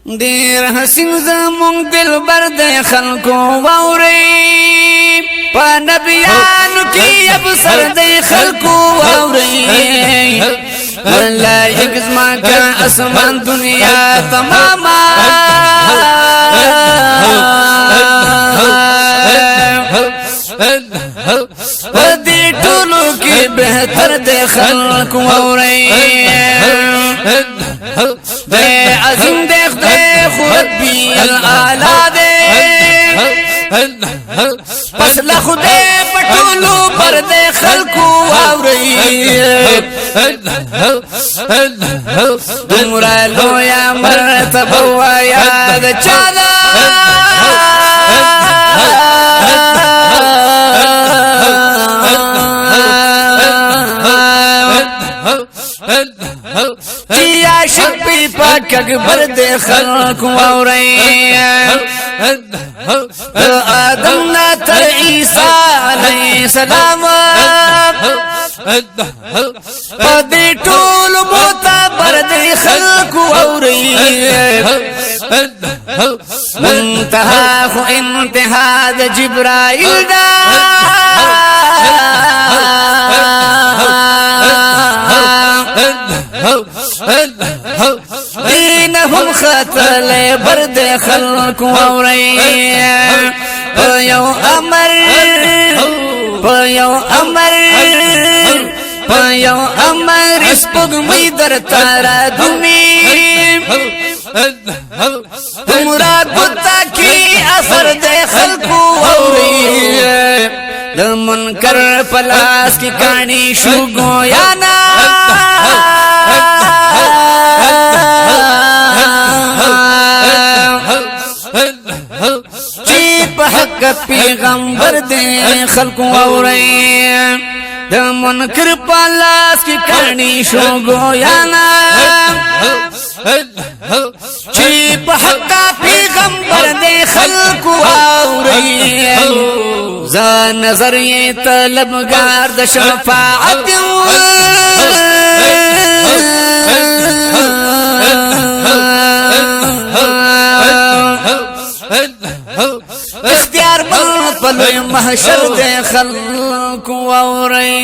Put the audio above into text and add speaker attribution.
Speaker 1: دیر حسین زمون دل برد خلقو واوری پا نبیانو کی اب سرد خلقو واوری واللہ ایک زمان کا اسمان دنیا تماما دی ٹولو کی بہتر دے خلق واوری دے عظیم دیکھ دے خود بھی العالی دے پس لخو دے پٹولو پر دے خلق واوری دمرا لویا مرتبہ یاد چالا چیا شپی پاک اکبر دے خلق واوری آدم نا تر عیسیٰ علیہ السلام پدی ٹول موتا بردی خلق واوری منتہا خو انتہا دا جبرائیل دا دینهم خطل برد خلق واوری پیو امر اسپگمی در تارا دمی مراد بتا کی اثر دے خلق واوری منکر پلاس کی کانی شو گویانا چیپ حق پیغمبر دے خلق واوری دا منکر پلاس کی کانی شو گویانا چیپ حق پیغمبر دے خلق واوری زا نظر یہ طلبگار دا شفاعت اختیار بل پلوی محشر دے خلق واوری